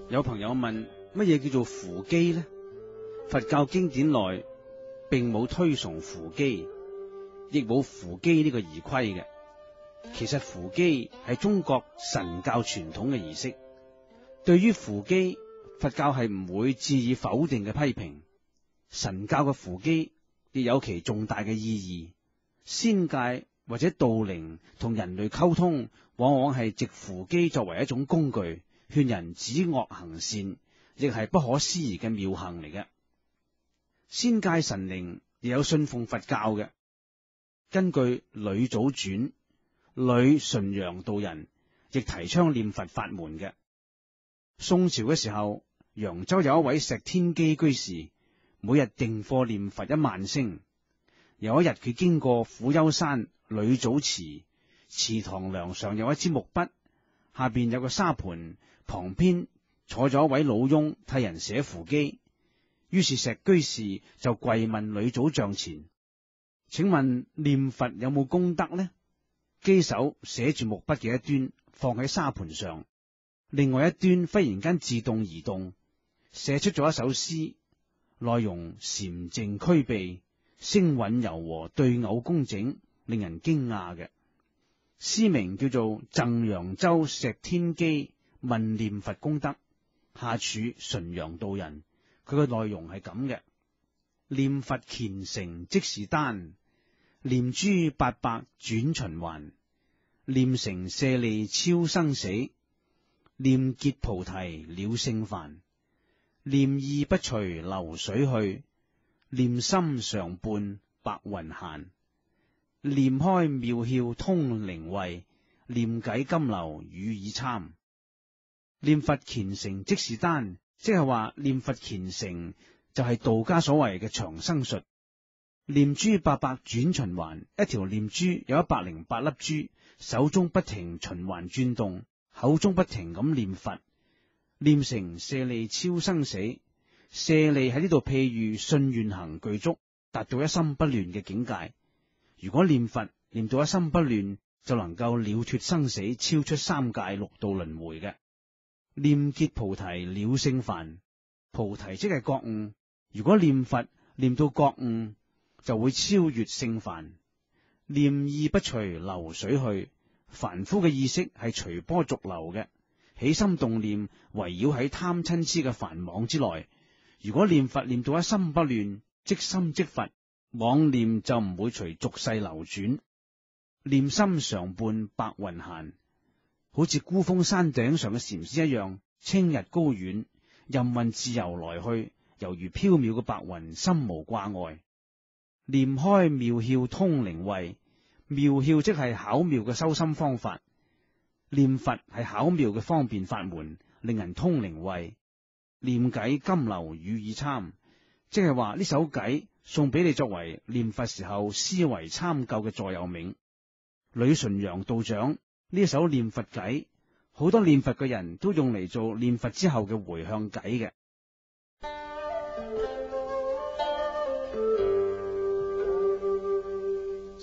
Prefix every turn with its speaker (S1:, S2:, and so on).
S1: 有朋友問，乜嘢叫做扶乩呢？佛教經典內並冇推崇扶乩，亦冇扶乩呢個儀規嘅。其實扶乩係中國神教傳統嘅儀式。對於扶乩，佛教係唔會置以否定嘅批評。神教嘅扶乩亦有其重大嘅意義。仙界或者道靈同人類溝通，往往係藉扶乩作為一種工具，勸人止惡行善，亦係不可思議嘅妙行嚟嘅。仙界神靈亦有信奉佛教嘅。根據《呂祖傳》，呂純陽道人亦提倡念佛法門嘅。宋朝嘅時候，揚州有一位石天機居士，每日定課念佛10000聲。有一日佢經過虎丘山呂祖祠，祠堂梁上有一支木筆，下邊有個沙盤，旁邊坐咗一位老翁替人寫扶乩。於是石居士就跪問呂祖像前，請問念佛有冇功德呢？乩手寫住木筆嘅一端放喺沙盤上，另外一端忽然間自動移動，寫出咗一首詩，內容禪靜俱備，聲韻柔和，對偶工整，令人驚訝嘅。詩名叫做《贈揚州石天機問念佛功德》，下署純陽道人。佢嘅內容係咁嘅：念佛虔誠即是丹，念珠800轉循環，念成舍利超生死，念結菩提了聖凡，念意不隨流水去，念心常伴白雲閒，念開妙竅通靈慧，念偈金流語已參。念佛虔誠即是丹，即係話念佛虔誠就係道家所謂嘅長生術。念珠800轉循環，一條念珠有108粒珠，手中不停循環轉動，口中不停咁念佛，念成舍利超生死。舍利喺呢度譬喻信願行具足，達到一心不亂嘅境界。如果念佛念到一心不亂，就能夠了脫生死，超出三界六道輪迴嘅。念結菩提了聖凡，菩提即係覺悟。如果念佛念到覺悟，就會超越聖凡。念意不隨流水去，凡夫嘅意識係隨波逐流嘅，起心動念圍繞喺貪嗔癡嘅繁網之內。如果念佛念到一心不亂，即心即佛，妄念就唔會隨俗世流轉。念心常伴白雲閒，好似孤峰山頂上嘅禪師一樣，清日高遠，任運自由來去，猶如飄渺嘅白雲，心無掛礙。念開妙竅通靈慧，妙竅即係巧妙嘅修心方法，念佛係巧妙嘅方便法門，令人通靈慧。念偈金流語已參，即係話呢首偈送俾你作為念佛時候思維參究嘅座右銘。呂純陽道長呢首念佛偈，好多念佛嘅人都用嚟做念佛之後嘅回向偈嘅。